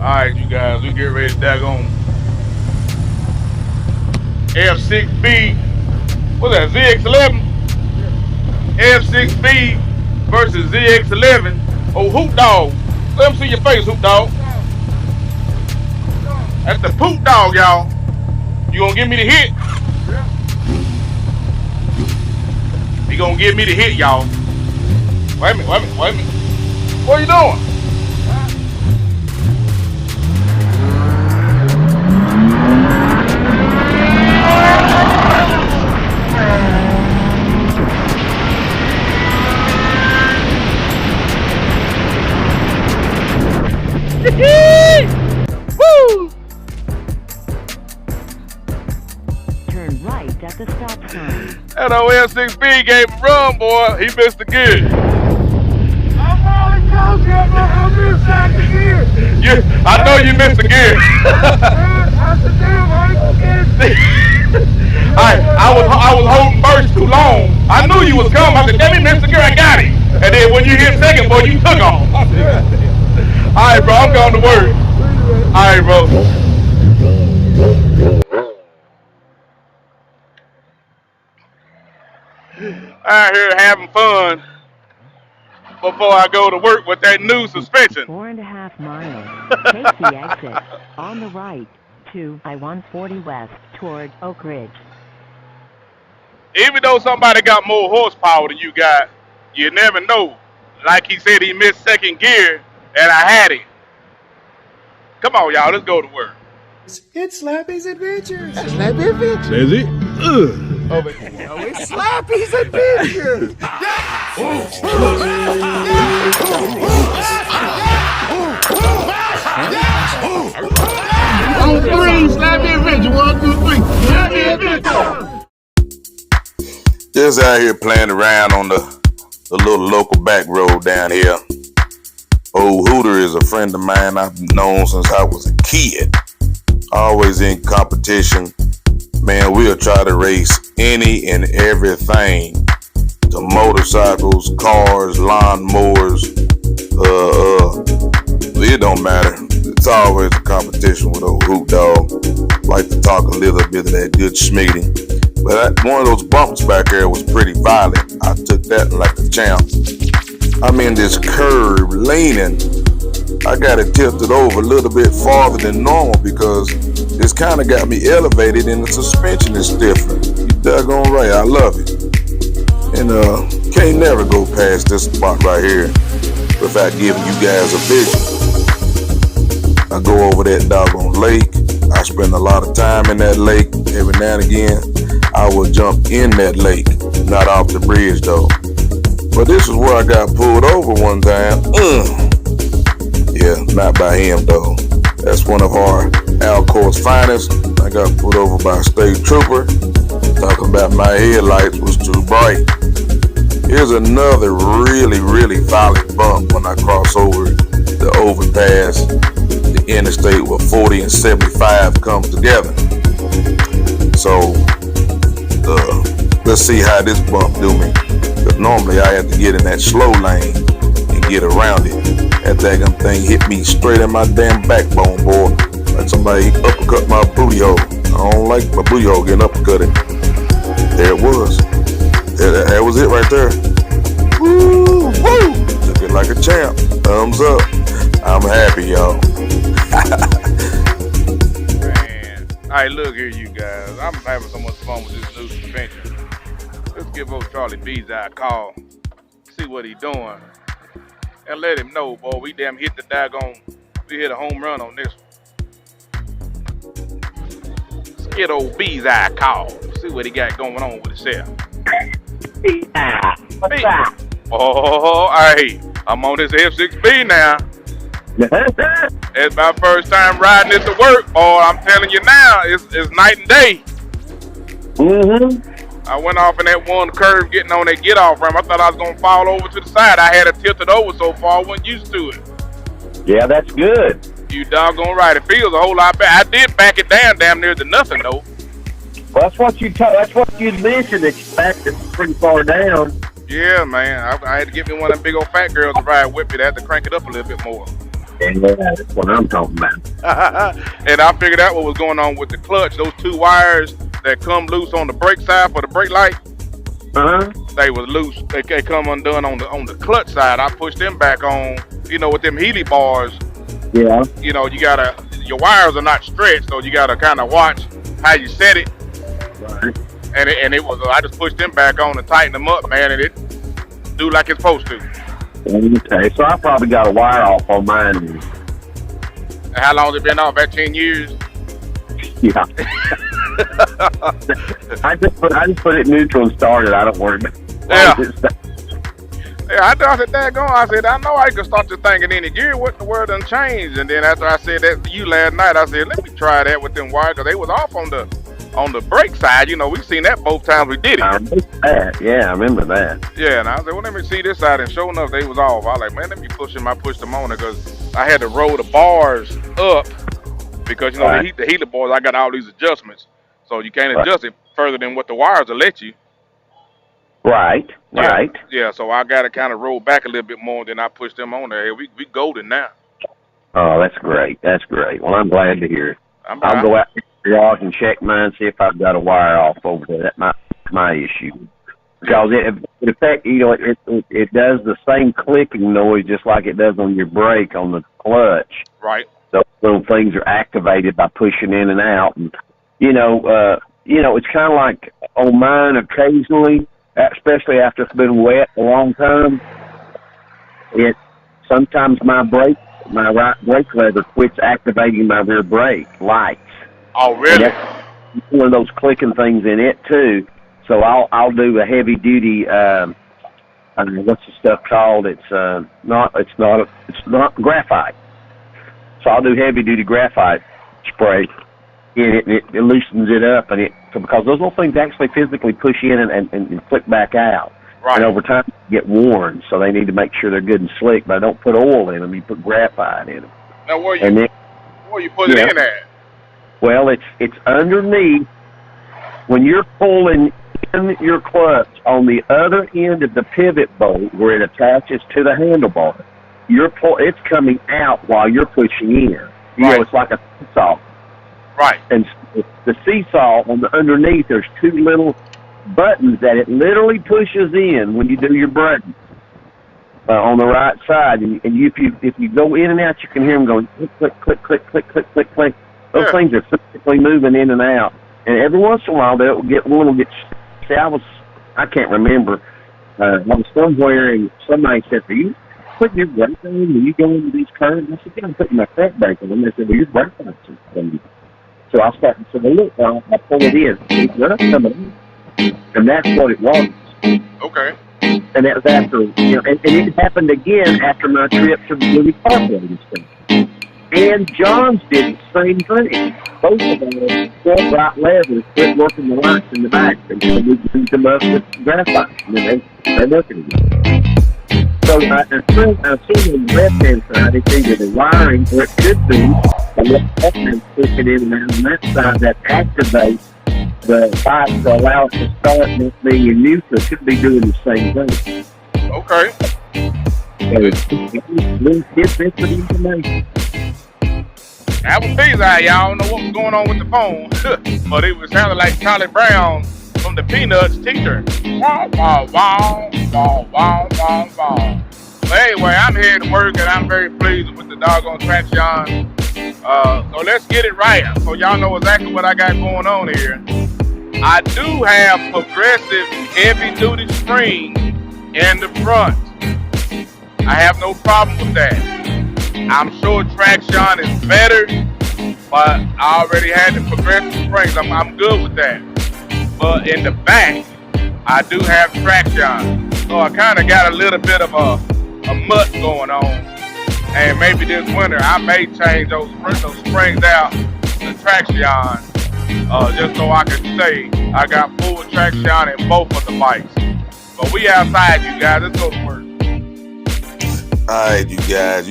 Alright, you guys, we get ready to daggone F6B. What's that, ZX11? F6B versus ZX11. Oh, Hoot Dog. Let me see your face, Hoot Dog. That's the Poot Dog, y'all. You gonna give me the hit? He gonna give me the hit, y'all. Wait a minute. What are you doing? Woo! Turn right at the stop sign. That old F6B gave him run, boy. He missed the gear. I'm only told you I'm missing the gear. I know you missed the gear. I was holding first too long. I knew you was coming. I said, "Damn, he missed the gear. I got it." And then when you hit second, boy, you took off. All right, bro. I'm going to work. All right, bro. Out here having fun before I go to work with that new suspension. 4.5 miles. Take the exit on the right to I-140 West toward Oak Ridge. Even though somebody got more horsepower than you got, you never know. Like he said, he missed second gear, and I had it. Come on, y'all. Let's go to work. It's Slappy's Adventures. Slappy Adventures. Is it? Oh, it's Slappy's Adventures. On three, Slappy Adventure. 1, 2, 3. Slappy Adventure. Just out here playing around on the little local back road down here. Old Hooter is a friend of mine I've known since I was a kid. Always in competition. Man, we'll try to race any and everything. To motorcycles, cars, lawnmowers. It don't matter. It's always a competition with old Hoot Dog. Like to talk a little bit of that good schmiggity. But one of those bumps back there was pretty violent. I took that like a champ. I'm in this curve leaning. I got it tilted over a little bit farther than normal because it's kind of got me elevated and the suspension is different. You doggone right, I love it. And can't never go past this spot right here without giving you guys a vision. I go over that doggone lake. I spend a lot of time in that lake. Every now and again, I will jump in that lake. Not off the bridge though. But this is where I got pulled over one time. Yeah, not by him though. That's one of our Alcor's finest. I got pulled over by a state trooper. Talking about my headlights was too bright. Here's another really violent bump when I cross over the overpass, the interstate where 40 and 75 come together. So, let's see how this bump do me. Because normally I have to get in that slow lane and get around it. That daggum thing hit me straight in my damn backbone, boy. Like somebody uppercut my booty hole. I don't like my booty hole getting uppercutted. There it was. That was it right there. Woo! Took it like a champ. Thumbs up. I'm happy, y'all. Man. Alright, look here, you guys. I'm having so much fun with this new suspension. Let's give old Charlie B's a call. See what he doing. And let him know, boy, we damn hit the daggone. We hit a home run on this one. Let's get old B's eye call. See what he got going on with himself. What's up? Oh, hey, I'm on this F6B now. It's my first time riding it to work, boy. I'm telling you now, it's night and day. I went off in that one curve getting on that get-off ramp. I thought I was going to fall over to the side. I had it tilted over so far I wasn't used to it. Yeah, that's good. You doggone right. It feels a whole lot better. I did back it down damn near to nothing, though. Well, that's what you mentioned, that you backed it pretty far down. Yeah, man. I had to get me one of them big old fat girls to ride with me. They had to crank it up a little bit more. And that's what I'm talking about. And I figured out what was going on with the clutch. Those two wires that come loose on the brake side for the brake light, they was loose. They come undone on the clutch side. I pushed them back on. You know, with them Healy bars. Yeah. You know, your wires are not stretched, so you gotta kind of watch how you set it. Right. And it was, I just pushed them back on and tightened them up, man, and it do like it's supposed to. Okay, so I probably got a wire off on mine. And how long has it been off? About 10 years? Yeah. I just put it neutral and started. I don't worry about it. Yeah. Yeah, I said, daggone, I said, I know I could start to think in any gear, what the word done changed. And then after I said that to you last night, I said, let me try that with them wires, because they was off on the brake side. You know, we seen that both times we did it. I remember that. Yeah, I remember that. Yeah, and I said, well, let me see this side. And sure enough, they was off. I was like, man, let me push them. I pushed them on it because I had to roll the bars up because, you know, Right. the heater bars, I got all these adjustments. So you can't adjust it further than what the wires will let you. Right, right. Yeah, so I got to kind of roll back a little bit more, than I pushed them on there. We golden now. Oh, that's great. That's great. Well, I'm glad to hear it. I'll go out to the garage and check mine, see if I've got a wire off over there. That's my issue. Because it affects, you know, it does the same clicking noise just like it does on your brake on the clutch. Right. Those little things are activated by pushing in and out, and you know, it's kind of like on mine occasionally, especially after it's been wet a long time. Sometimes my right brake lever quits activating my rear brake lights. Oh, really? One of those clicking things in it too. So I'll do a heavy duty. What's the stuff called? It's not graphite. So I'll do heavy duty graphite spray in it, and it loosens it up, and because those little things actually physically push in and click back out. Right. And over time they get worn, so they need to make sure they're good and slick. But I don't put oil in them; you put graphite in them. Now where you put it in at? Well, it's underneath. When you're pulling in your clutch on the other end of the pivot bolt where it attaches to the handlebar, it's coming out while you're pushing in. You know, it's like a seesaw. Right. And the seesaw on the underneath, there's two little buttons that it literally pushes in when you do your braking on the right side. And if you go in and out, you can hear them going click, click, click, click, click, click, click, click. Those things are physically moving in and out. And every once in a while, one will get. See, I can't remember. I was somewhere and somebody said, "Are you putting your brake on when you go into these curves?" And I said, "Yeah, I'm putting my front brake on." And they said, "Well, your brake on." So I started to say, "Well, look, I pull it in. It's not coming in." And that's what it was. Okay. And that was after, and it happened again after my trip to the Louis Parkway stuff. And John's did the same thing. Both of them, front right levers, quit working the lights in the back. And we moved them up with graphite. And then they're working again. So I assume on the left-hand side, it's either the wiring, or it could be the left-hand pushing in and out on that side that activates the pipe to allow it to start and being in neutral. It could be doing the same thing. Okay. So it's different information. That was Pizza. Y'all don't know what was going on with the phone, but it was sounding like Charlie Brown from the Peanuts teacher. Wow, wow, wow, wow, wow, wow, wow. But anyway, I'm here to work, and I'm very pleased with the doggone traction. So let's get it right, so y'all know exactly what I got going on here. I do have progressive heavy-duty spring in the front. I have no problem with that. I'm sure traction is better, but I already had the progressive springs. I'm good with that. But in the back, I do have traction. So I kind of got a little bit of a mutt going on. And maybe this winter, I may change those springs out to traction, just so I can say I got full traction in both of the bikes. But we outside, you guys. Let's go to work. Alright, you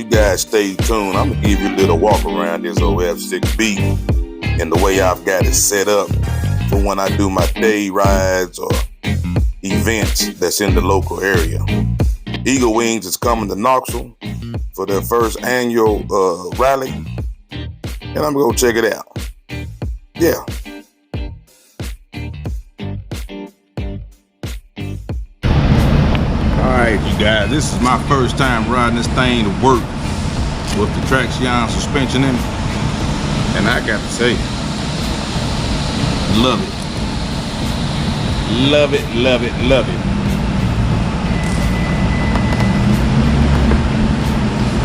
guys stay tuned. I'm gonna give you a little walk around this old F6B and the way I've got it set up for when I do my day rides or events that's in the local area. Eagle Wings is coming to Knoxville for their first annual rally, and I'm gonna go check it out. Yeah. Alright, you guys, this is my first time riding this thing to work with the traction suspension in it. And I got to say, love it. Love it, love it, love it.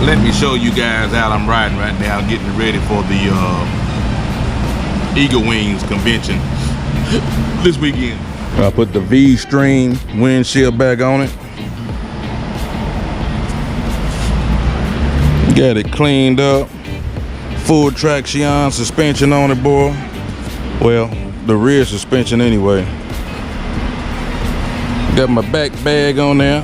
Let me show you guys how I'm riding right now, getting ready for the Eagle Wings convention this weekend. I put the V-string windshield back on it. Got it cleaned up. Full traction suspension on it, boy. Well, the rear suspension anyway. Got my back bag on there.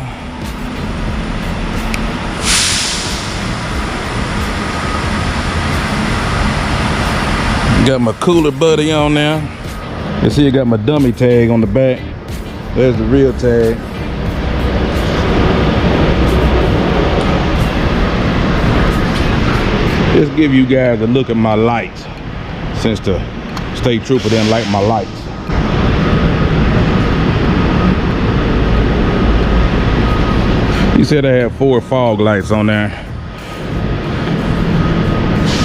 Got my cooler buddy on there. You see, I got my dummy tag on the back. There's the real tag. Just give you guys a look at my lights, since the state trooper didn't like my lights. He said I had 4 fog lights on there.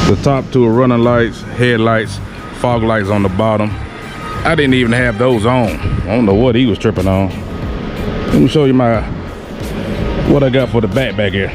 The top 2 are running lights, headlights, fog lights on the bottom. I didn't even have those on. I don't know what he was tripping on. Let me show you what I got for the back here.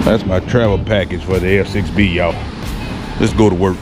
That's my travel package for the F6B, y'all. Let's go to work.